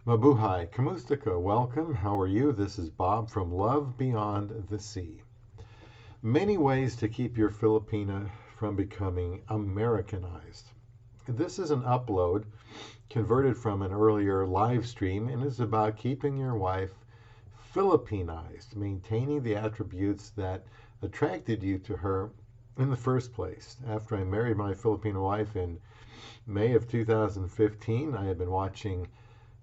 Mabuhay, Kamustika, welcome. How are you? This is Bob from Love Beyond the Sea. Many ways to keep your Filipina from becoming Americanized. This is an upload converted from an earlier live stream and is about keeping your wife Filipinized, maintaining the attributes that attracted you to her in the first place. After I married my Filipino wife in May of 2015, I had been watching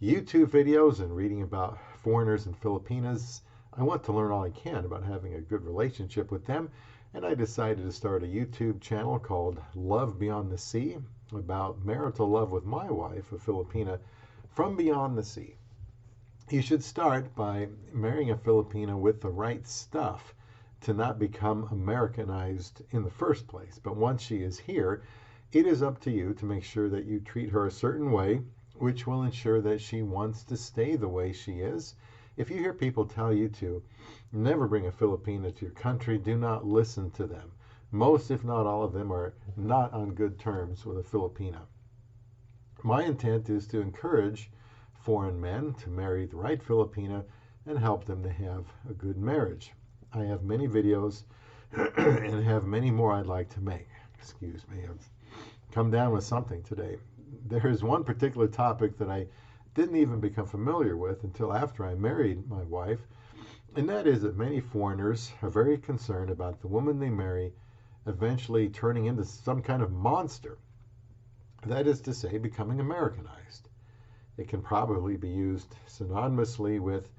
YouTube videos and reading about foreigners and Filipinas. I want to learn all I can about having a good relationship with them, and I decided to start a YouTube channel called Love Beyond the Sea about marital love with my wife, a Filipina, from beyond the sea. You should start by marrying a Filipina with the right stuff to not become Americanized in the first place. But once she is here, it is up to you to make sure that you treat her a certain way, which will ensure that she wants to stay the way she is. If you hear people tell you to never bring a Filipina to your country, do not listen to them. Most, if not all of them, are not on good terms with a Filipina. My intent is to encourage foreign men to marry the right Filipina and help them to have a good marriage. I have many videos and have many more I'd like to make. Excuse me, I've come down with something today. There is one particular topic that I didn't even become familiar with until after I married my wife, and that is that many foreigners are very concerned about the woman they marry eventually turning into some kind of monster. That is to say, becoming Americanized. It can probably be used synonymously with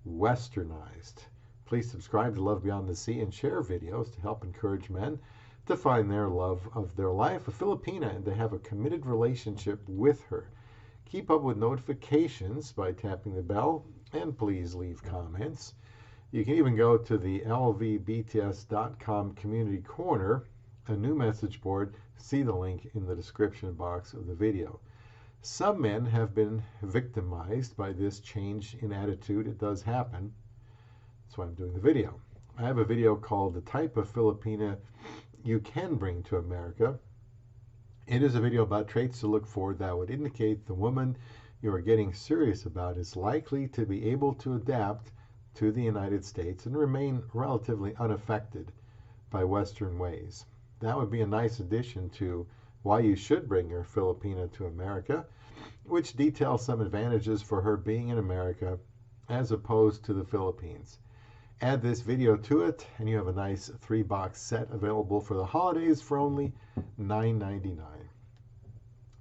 westernized. Please subscribe to Love Beyond the Sea and share videos to help encourage men to find their love of their life, a Filipina, and to have a committed relationship with her. Keep up with notifications by tapping the bell, and please leave comments. You can even go to the lvbts.com community corner, a new message board. See the link in the description box of the video. Some men have been victimized by this change in attitude. It does happen. That's why I'm doing the video. I have a video called The Type of Filipina You Can Bring to America. It is a video about traits to look for that would indicate the woman you are getting serious about is likely to be able to adapt to the United States and remain relatively unaffected by Western ways. That would be a nice addition to why you should bring your Filipina to America, which details some advantages for her being in America as opposed to the Philippines. Add this video to it, and you have a nice 3-box set available for the holidays for only $9.99.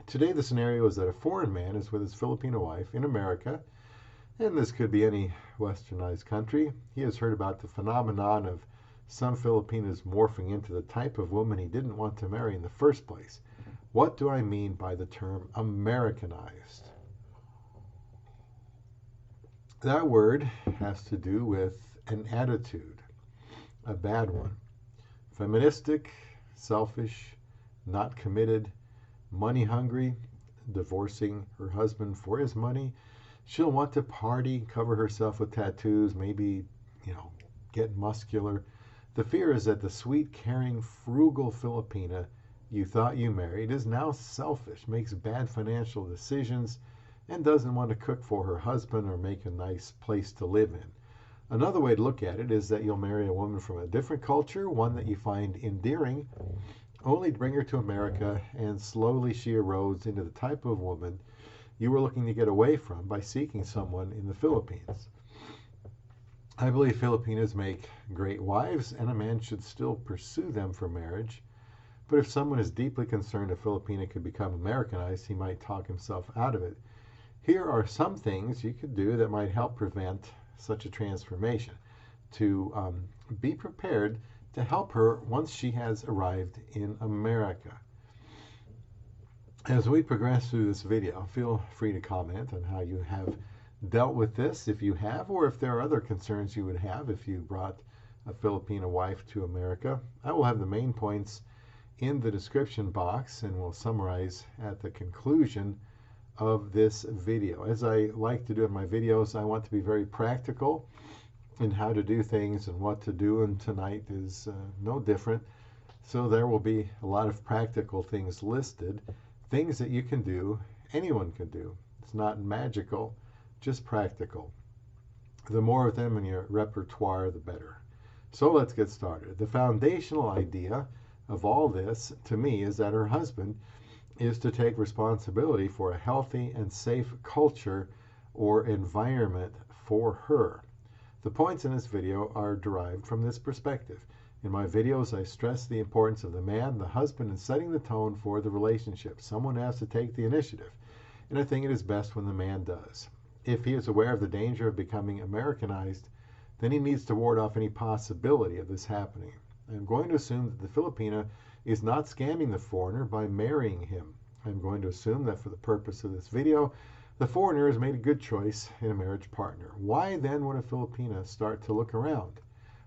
Today, the scenario is that a foreign man is with his Filipino wife in America, and this could be any westernized country. He has heard about the phenomenon of some Filipinas morphing into the type of woman he didn't want to marry in the first place. What do I mean by the term Americanized? That word has to do with an attitude, a bad one. Feministic, selfish, not committed, money hungry, divorcing her husband for his money. She'll want to party, cover herself with tattoos, maybe, get muscular. The fear is that the sweet, caring, frugal Filipina you thought you married is now selfish, makes bad financial decisions, and doesn't want to cook for her husband or make a nice place to live in. Another way to look at it is that you'll marry a woman from a different culture, one that you find endearing, only to bring her to America, and slowly she erodes into the type of woman you were looking to get away from by seeking someone in the Philippines. I believe Filipinas make great wives, and a man should still pursue them for marriage. But if someone is deeply concerned a Filipina could become Americanized, he might talk himself out of it. Here are some things you could do that might help prevent such a transformation. To be prepared to help her once she has arrived in America. As we progress through this video, feel free to comment on how you have dealt with this, if you have, or if there are other concerns you would have if you brought a Filipina wife to America. I will have the main points in the description box, and will summarize at the conclusion of this video. As I like to do in my videos, I want to be very practical in how to do things and what to do, and tonight is no different. So there will be a lot of practical things listed, things that you can do, anyone can do. It's not magical, just practical. The more of them in your repertoire, the better. So let's get started. The foundational idea of all this, to me, is that her husband is to take responsibility for a healthy and safe culture or environment for her. The points in this video are derived from this perspective. In my videos, I stress the importance of the man, the husband, in setting the tone for the relationship. Someone has to take the initiative, and I think it is best when the man does. If he is aware of the danger of becoming Americanized, then he needs to ward off any possibility of this happening. I'm going to assume that the Filipina is not scamming the foreigner by marrying him. I'm going to assume that for the purpose of this video, the foreigner has made a good choice in a marriage partner. Why then would a Filipina start to look around?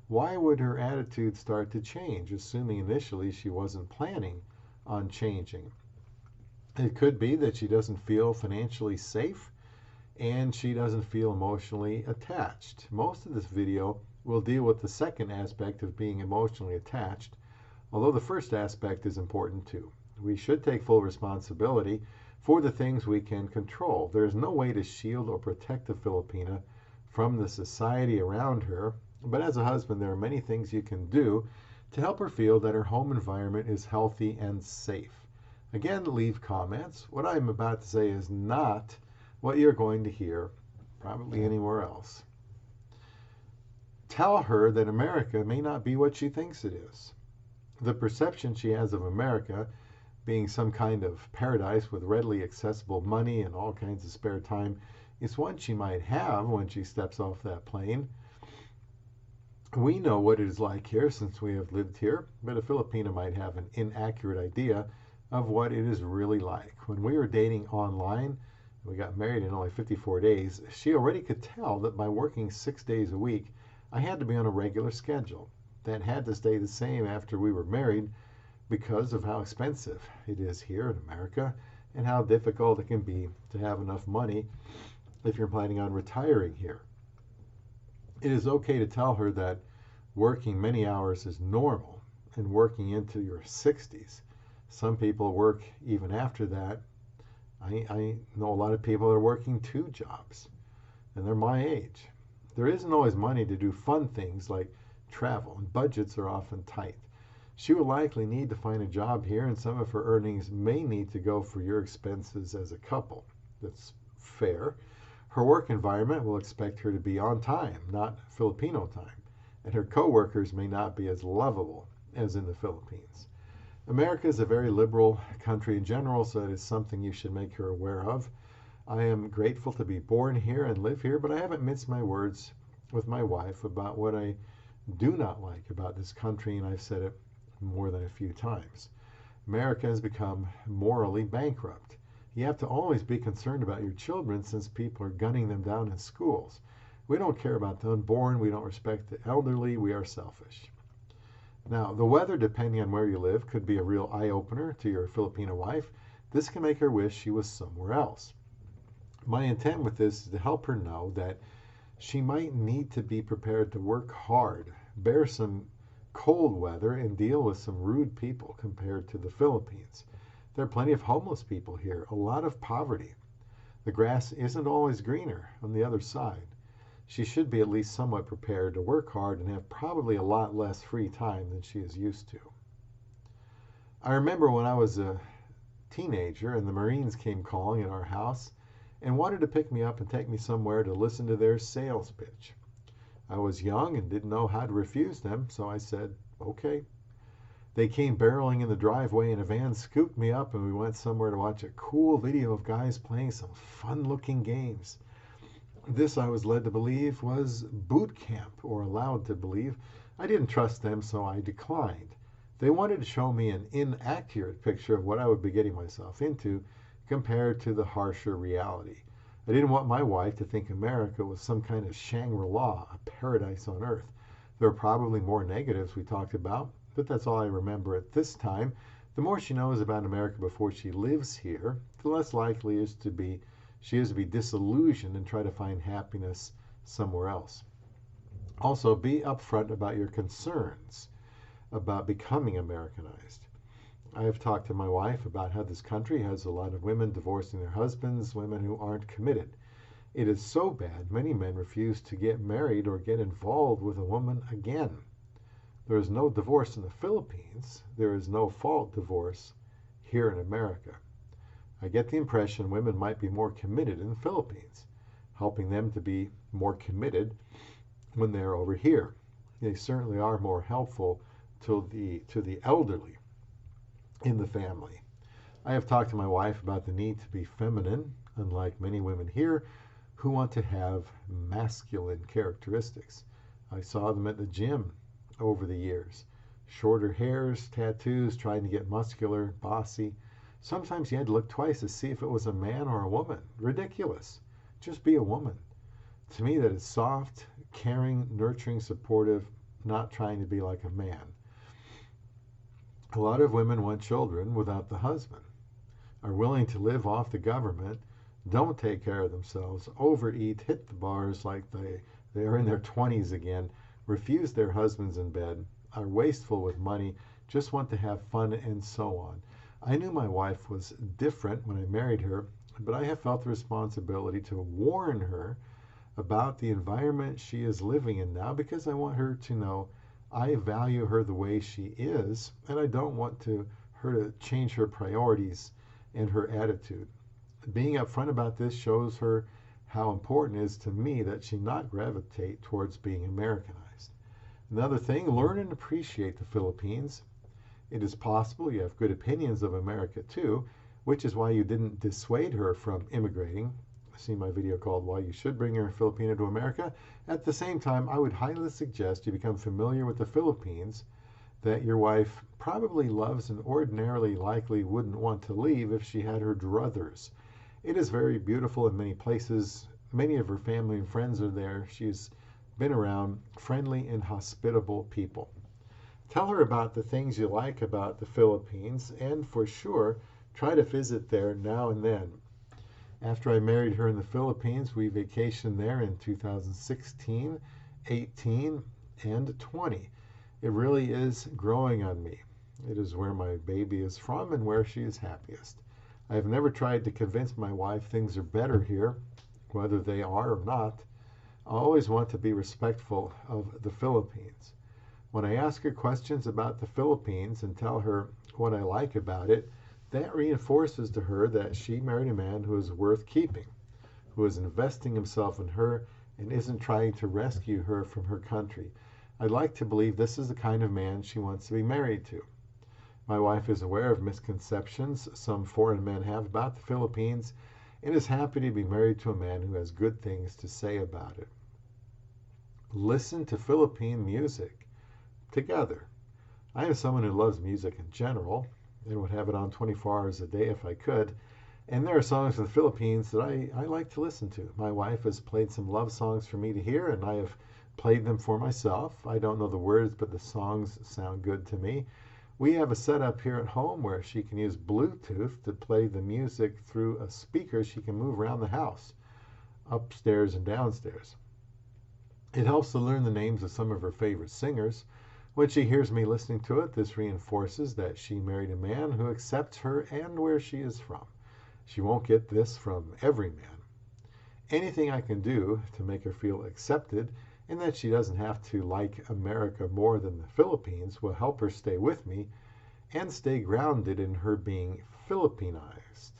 Why would her attitude start to change, assuming initially she wasn't planning on changing? It could be that she doesn't feel financially safe and she doesn't feel emotionally attached. Most of this video will deal with the second aspect of being emotionally attached, although the first aspect is important too. We should take full responsibility for the things we can control. There is no way to shield or protect the Filipina from the society around her, but as a husband, there are many things you can do to help her feel that her home environment is healthy and safe. Again, leave comments. What I'm about to say is not what you're going to hear probably anywhere else. Tell her that America may not be what she thinks it is. The perception she has of America being some kind of paradise with readily accessible money and all kinds of spare time is one she might have when she steps off that plane. We know what it is like here since we have lived here, but a Filipina might have an inaccurate idea of what it is really like. When we were dating online, we got married in only 54 days, she already could tell that by working 6 days a week, I had to be on a regular schedule. That had to stay the same after we were married because of how expensive it is here in America and how difficult it can be to have enough money if you're planning on retiring here. It is okay to tell her that working many hours is normal and working into your 60s. Some people work even after that. I know a lot of people that are working 2 jobs, and they're my age. There isn't always money to do fun things like travel, and budgets are often tight. She will likely need to find a job here, and some of her earnings may need to go for your expenses as a couple. That's fair. Her work environment will expect her to be on time, not Filipino time, and her coworkers may not be as lovable as in the Philippines. America is a very liberal country in general, so it is something you should make her aware of. I am grateful to be born here and live here, but I haven't minced my words with my wife about what I do not like about this country, and I've said it more than a few times. America has become morally bankrupt. You have to always be concerned about your children since people are gunning them down in schools. We don't care about the unborn. We don't respect the elderly. We are selfish. Now, the weather, depending on where you live, could be a real eye-opener to your Filipino wife. This can make her wish she was somewhere else. My intent with this is to help her know that she might need to be prepared to work hard, bear some cold weather, and deal with some rude people compared to the Philippines. There are plenty of homeless people here, a lot of poverty. The grass isn't always greener on the other side. She should be at least somewhat prepared to work hard and have probably a lot less free time than she is used to. I remember when I was a teenager and the Marines came calling at our house and wanted to pick me up and take me somewhere to listen to their sales pitch. I was young and didn't know how to refuse them, so I said, okay. They came barreling in the driveway and a van scooped me up and we went somewhere to watch a cool video of guys playing some fun-looking games. This, I was led to believe, was boot camp, or allowed to believe. I didn't trust them, so I declined. They wanted to show me an inaccurate picture of what I would be getting myself into compared to the harsher reality. I didn't want my wife to think America was some kind of Shangri-La, a paradise on earth. There were probably more negatives we talked about, but that's all I remember at this time. The more she knows about America before she lives here, the less likely she is to be disillusioned and try to find happiness somewhere else. Also, be upfront about your concerns about becoming Americanized. I have talked to my wife about how this country has a lot of women divorcing their husbands, women who aren't committed. It is so bad, many men refuse to get married or get involved with a woman again. There is no divorce in the Philippines. There is no fault divorce here in America. I get the impression women might be more committed in the Philippines, helping them to be more committed when they're over here. They certainly are more helpful to the elderly in the family. I have talked to my wife about the need to be feminine, unlike many women here who want to have masculine characteristics. I saw them at the gym over the years. Shorter hairs, tattoos, trying to get muscular, bossy. Sometimes you had to look twice to see if it was a man or a woman. Ridiculous. Just be a woman. To me, that is soft, caring, nurturing, supportive, not trying to be like a man. A lot of women want children without the husband, are willing to live off the government, don't take care of themselves, overeat, hit the bars like they are in their 20s again, refuse their husbands in bed, are wasteful with money, just want to have fun, and so on. I knew my wife was different when I married her, but I have felt the responsibility to warn her about the environment she is living in now because I want her to know I value her the way she is, and I don't want her to change her priorities and her attitude. Being upfront about this shows her how important it is to me that she not gravitate towards being Americanized. Another thing, learn and appreciate the Philippines. It is possible you have good opinions of America too, which is why you didn't dissuade her from immigrating. See my video called Why You Should Bring Your Filipina to America. At the same time, I would highly suggest you become familiar with the Philippines that your wife probably loves and ordinarily likely wouldn't want to leave if she had her druthers. It is very beautiful in many places. Many of her family and friends are there. She's been around friendly and hospitable people. Tell her about the things you like about the Philippines, and for sure, try to visit there now and then. After I married her in the Philippines, we vacationed there in 2016, 18, and 20. It really is growing on me. It is where my baby is from and where she is happiest. I have never tried to convince my wife things are better here, whether they are or not. I always want to be respectful of the Philippines. When I ask her questions about the Philippines and tell her what I like about it, that reinforces to her that she married a man who is worth keeping, who is investing himself in her and isn't trying to rescue her from her country. I'd like to believe this is the kind of man she wants to be married to. My wife is aware of misconceptions some foreign men have about the Philippines and is happy to be married to a man who has good things to say about it. Listen to Philippine music together. I am someone who loves music in general and would have it on 24 hours a day if I could. And there are songs from the Philippines that I like to listen to. My wife has played some love songs for me to hear, and I have played them for myself. I don't know the words, but the songs sound good to me. We have a setup here at home where she can use Bluetooth to play the music through a speaker she can move around the house, upstairs and downstairs. It helps to learn the names of some of her favorite singers. When she hears me listening to it, this reinforces that she married a man who accepts her and where she is from. She won't get this from every man. Anything I can do to make her feel accepted and that she doesn't have to like America more than the Philippines will help her stay with me and stay grounded in her being Filipinized.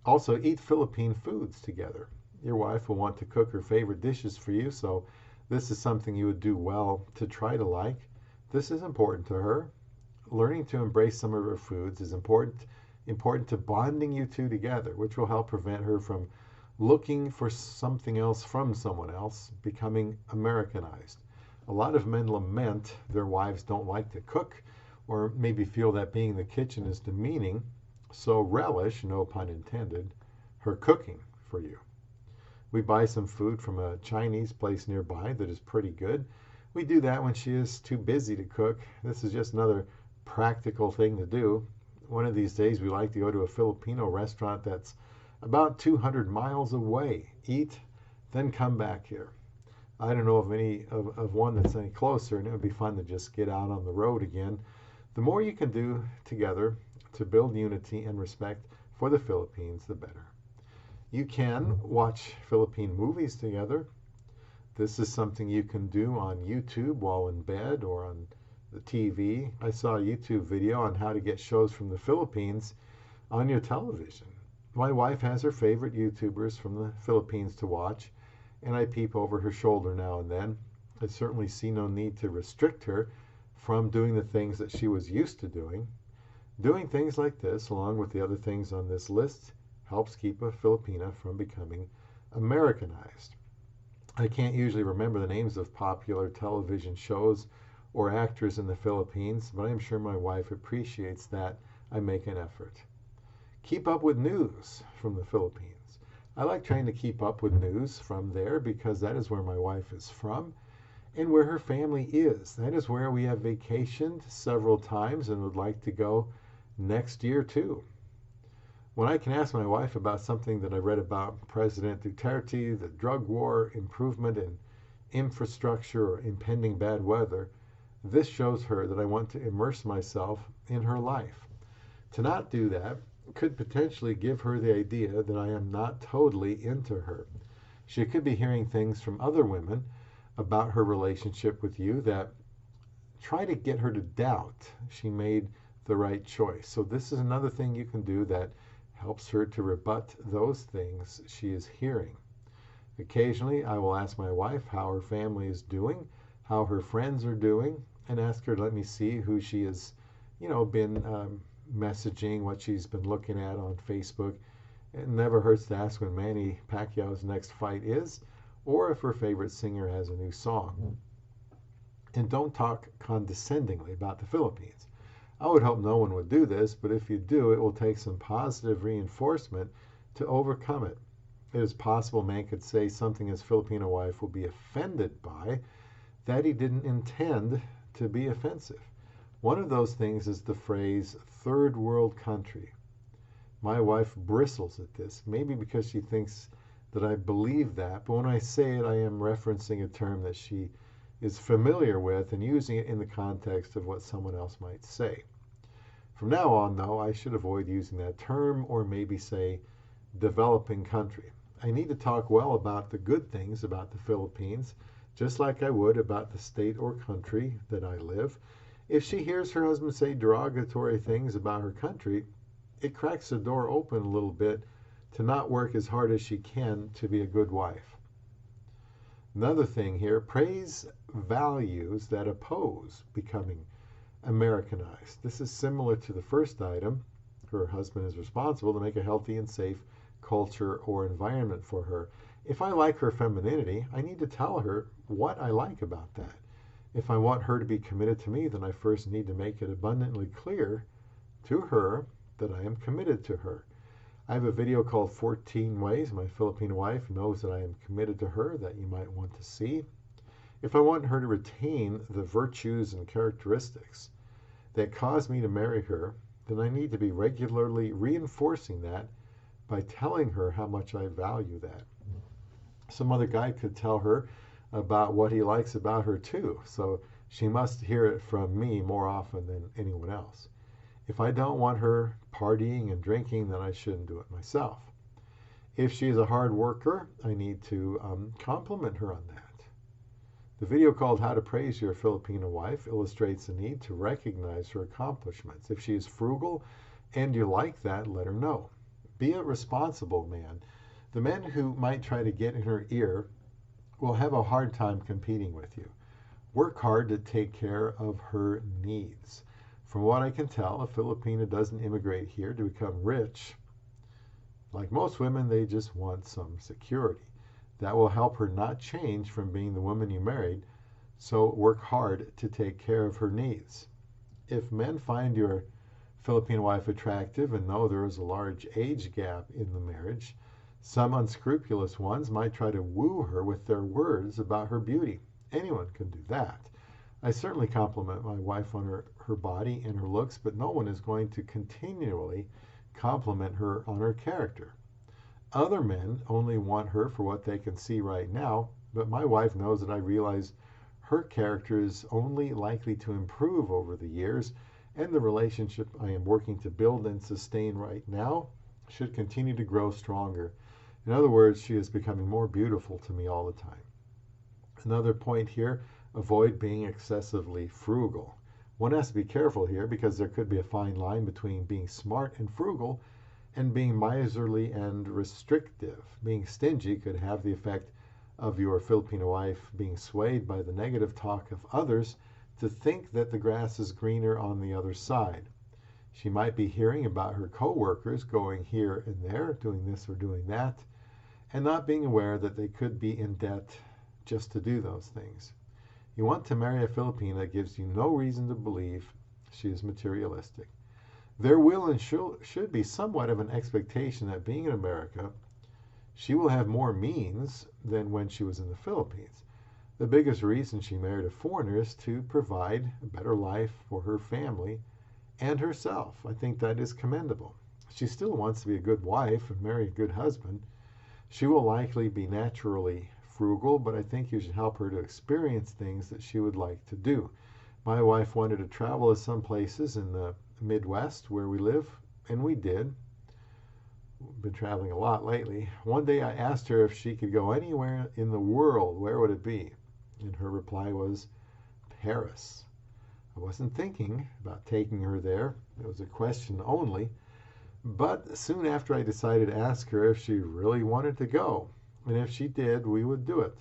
Also, eat Philippine foods together. Your wife will want to cook her favorite dishes for you, so this is something you would do well to try to like. This is important to her. Learning to embrace some of her foods is important to bonding you two together, which will help prevent her from looking for something else from someone else, becoming Americanized. A lot of men lament their wives don't like to cook or maybe feel that being in the kitchen is demeaning, so relish, no pun intended, her cooking for you. We buy some food from a Chinese place nearby that is pretty good. We do that when she is too busy to cook. This is just another practical thing to do. One of these days we like to go to a Filipino restaurant that's about 200 miles away, eat, then come back here. I don't know of any of one that's any closer, and it would be fun to just get out on the road again. The more you can do together to build unity and respect for the Philippines, the better. You can watch Philippine movies together. This is something you can do on YouTube while in bed or on the TV. I saw a YouTube video on how to get shows from the Philippines on your television. My wife has her favorite YouTubers from the Philippines to watch, and I peep over her shoulder now and then. I certainly see no need to restrict her from doing the things that she was used to doing. Doing things like this, along with the other things on this list, helps keep a Filipina from becoming Americanized. I can't usually remember the names of popular television shows or actors in the Philippines, but I'm sure my wife appreciates that I make an effort. Keep up with news from the Philippines. I like trying to keep up with news from there because that is where my wife is from and where her family is. That is where we have vacationed several times and would like to go next year too. When I can ask my wife about something that I read about President Duterte, the drug war, improvement in infrastructure, or impending bad weather, this shows her that I want to immerse myself in her life. To not do that could potentially give her the idea that I am not totally into her. She could be hearing things from other women about her relationship with you that try to get her to doubt she made the right choice. So this is another thing you can do that helps her to rebut those things she is hearing. Occasionally, I will ask my wife how her family is doing, how her friends are doing, and ask her to let me see who she has, been messaging, what she's been looking at on Facebook. It never hurts to ask when Manny Pacquiao's next fight is, or if her favorite singer has a new song. And don't talk condescendingly about the Philippines. I would hope no one would do this, but if you do, it will take some positive reinforcement to overcome it. It is possible a man could say something his Filipino wife will be offended by that he didn't intend to be offensive. One of those things is the phrase third world country. My wife bristles at this, maybe because she thinks that I believe that, but when I say it, I am referencing a term that she is familiar with and using it in the context of what someone else might say. From now on, though, I should avoid using that term or maybe say developing country. I need to talk well about the good things about the Philippines, just like I would about the state or country that I live. If she hears her husband say derogatory things about her country, it cracks the door open a little bit to not work as hard as she can to be a good wife. Another thing here, praise values that oppose becoming Americanized. This is similar to the first item. Her husband is responsible to make a healthy and safe culture or environment for her. If I like her femininity, I need to tell her what I like about that. If I want her to be committed to me, then I first need to make it abundantly clear to her that I am committed to her. I have a video called 14 Ways My Filipino Wife Knows That I Am Committed to Her that you might want to see. If I want her to retain the virtues and characteristics that caused me to marry her, then I need to be regularly reinforcing that by telling her how much I value that. Some other guy could tell her about what he likes about her too, so she must hear it from me more often than anyone else. If I don't want her partying and drinking, then I shouldn't do it myself. If she is a hard worker, I need to compliment her on that. The video called How to Praise Your Filipino Wife illustrates the need to recognize her accomplishments. If she is frugal and you like that, let her know. Be a responsible man. The men who might try to get in her ear will have a hard time competing with you. Work hard to take care of her needs. From what I can tell, a Filipina doesn't immigrate here to become rich. Like most women, they just want some security. That will help her not change from being the woman you married, so work hard to take care of her needs. If men find your Filipino wife attractive and know there is a large age gap in the marriage, some unscrupulous ones might try to woo her with their words about her beauty. Anyone can do that. I certainly compliment my wife on her body and her looks, but no one is going to continually compliment her on her character. Other men only want her for what they can see right now, but my wife knows that I realize her character is only likely to improve over the years, and the relationship I am working to build and sustain right now should continue to grow stronger. In other words, she is becoming more beautiful to me all the time. Another point here, avoid being excessively frugal. One has to be careful here because there could be a fine line between being smart and frugal and being miserly and restrictive. Being stingy could have the effect of your Filipino wife being swayed by the negative talk of others to think that the grass is greener on the other side. She might be hearing about her coworkers going here and there, doing this or doing that, and not being aware that they could be in debt just to do those things. You want to marry a Filipina that gives you no reason to believe she is materialistic. There will and should be somewhat of an expectation that being in America, she will have more means than when she was in the Philippines. The biggest reason she married a foreigner is to provide a better life for her family and herself. I think that is commendable. She still wants to be a good wife and marry a good husband. She will likely be naturally frugal, but I think you should help her to experience things that she would like to do. My wife wanted to travel to some places in the Midwest where we live, and we did. We've been traveling a lot lately. One day I asked her if she could go anywhere in the world, where would it be? And her reply was Paris. I wasn't thinking about taking her there. It was a question only. But soon after I decided to ask her if she really wanted to go. And if she did, we would do it.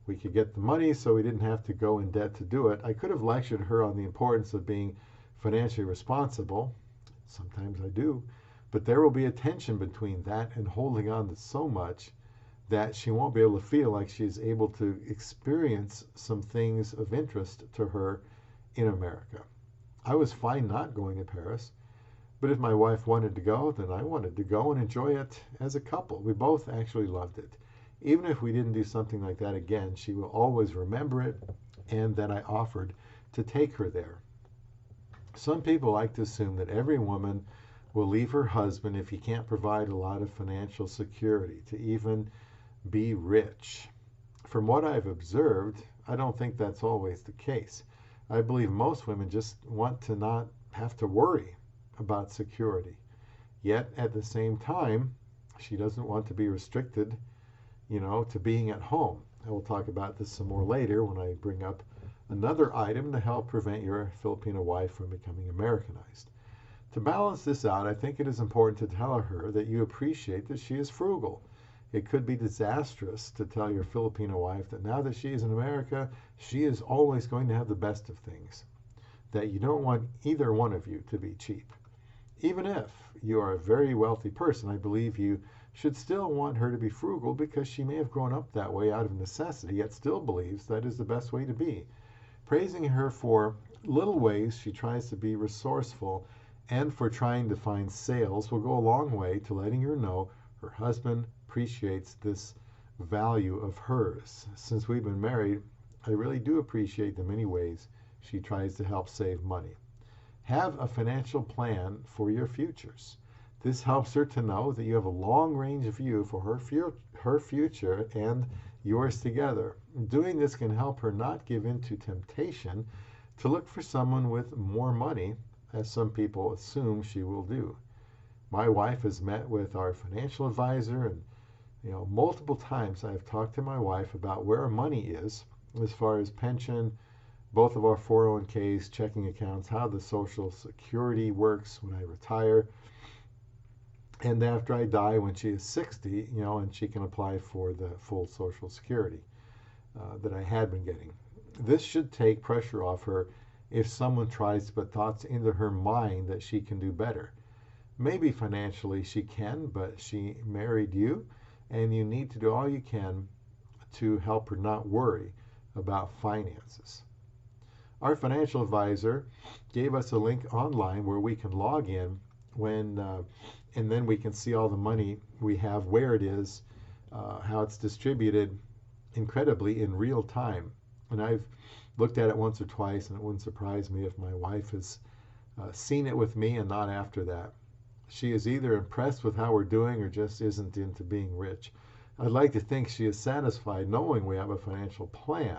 We could get the money so we didn't have to go in debt to do it. I could have lectured her on the importance of being financially responsible. Sometimes I do. But there will be a tension between that and holding on to so much that she won't be able to feel like she is able to experience some things of interest to her in America. I was fine not going to Paris, but if my wife wanted to go, then I wanted to go and enjoy it as a couple. We both actually loved it. Even if we didn't do something like that again, she will always remember it and that I offered to take her there. Some people like to assume that every woman will leave her husband if he can't provide a lot of financial security, to even be rich. From what I've observed, I don't think that's always the case. I believe most women just want to not have to worry about security. Yet at the same time, she doesn't want to be restricted, to being at home. I will talk about this some more later when I bring up another item to help prevent your Filipino wife from becoming Americanized. To balance this out, I think it is important to tell her that you appreciate that she is frugal. It could be disastrous to tell your Filipino wife that now that she is in America, she is always going to have the best of things, that you don't want either one of you to be cheap. Even if you are a very wealthy person, I believe you should still want her to be frugal because she may have grown up that way out of necessity, yet still believes that is the best way to be. Praising her for little ways she tries to be resourceful and for trying to find sales will go a long way to letting her know her husband appreciates this value of hers. Since we've been married, I really do appreciate the many ways she tries to help save money. Have a financial plan for your futures. This helps her to know that you have a long range view for her future and yours together. Doing this can help her not give in to temptation to look for someone with more money, as some people assume she will do. My wife has met with our financial advisor, and multiple times I've talked to my wife about where our money is as far as pension, both of our 401ks, checking accounts, how the Social Security works when I retire, and after I die when she is 60, and she can apply for the full Social Security that I had been getting. This should take pressure off her if someone tries to put thoughts into her mind that she can do better. Maybe financially she can, but she married you, and you need to do all you can to help her not worry about finances. Our financial advisor gave us a link online where we can log in and then we can see all the money we have, where it is, how it's distributed incredibly in real time. And I've looked at it once or twice, and it wouldn't surprise me if my wife has seen it with me and not after that. She is either impressed with how we're doing or just isn't into being rich. I'd like to think she is satisfied knowing we have a financial plan.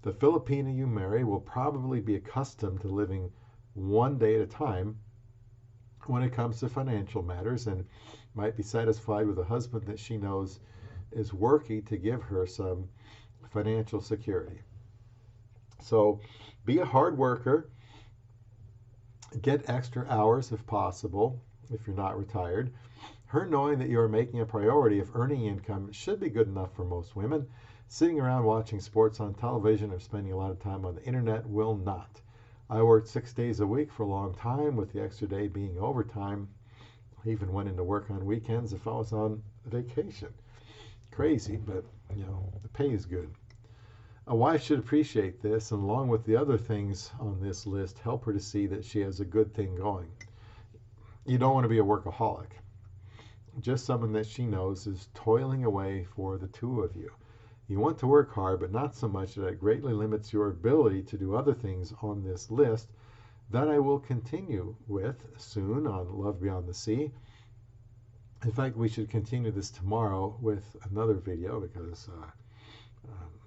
The Filipina you marry will probably be accustomed to living one day at a time. when it comes to financial matters and might be satisfied with a husband that she knows is working to give her some financial security. So be a hard worker, get extra hours if possible, if you're not retired. Her knowing that you are making a priority of earning income should be good enough for most women. Sitting around watching sports on television or spending a lot of time on the internet will not. I worked 6 days a week for a long time, with the extra day being overtime. I even went into work on weekends if I was on vacation. Crazy, but the pay is good. A wife should appreciate this, and along with the other things on this list, help her to see that she has a good thing going. You don't want to be a workaholic. Just someone that she knows is toiling away for the two of you. You want to work hard, but not so much that it greatly limits your ability to do other things on this list that I will continue with soon on Love Beyond the Sea. In fact, we should continue this tomorrow with another video because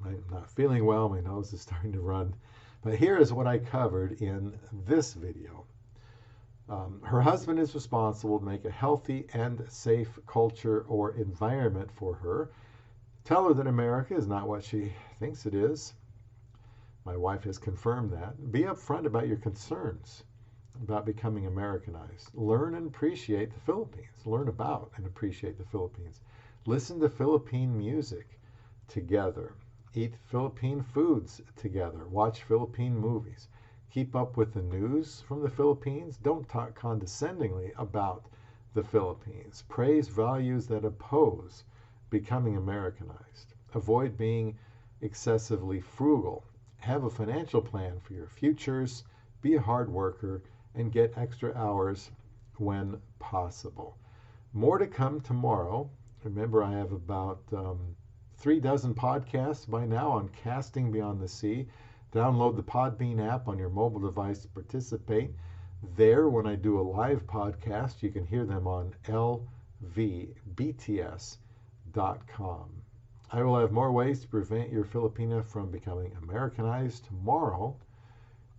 I'm not feeling well. My nose is starting to run. But here is what I covered in this video. Her husband is responsible to make a healthy and safe culture or environment for her. Tell her that America is not what she thinks it is. My wife has confirmed that. Be upfront about your concerns about becoming Americanized. Learn and appreciate the Philippines. Learn about and appreciate the Philippines. Listen to Philippine music together. Eat Philippine foods together. Watch Philippine movies. Keep up with the news from the Philippines. Don't talk condescendingly about the Philippines. Praise values that oppose becoming Americanized. Avoid being excessively frugal. Have a financial plan for your futures. Be a hard worker and get extra hours when possible. More to come tomorrow. Remember, I have about 3 dozen podcasts by now on casting beyond the sea. Download the Podbean app on your mobile device to participate. There, when I do a live podcast, you can hear them on lvbts.com. I will have more ways to prevent your Filipina from becoming Americanized tomorrow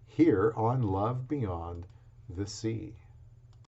here on Love Beyond the Sea.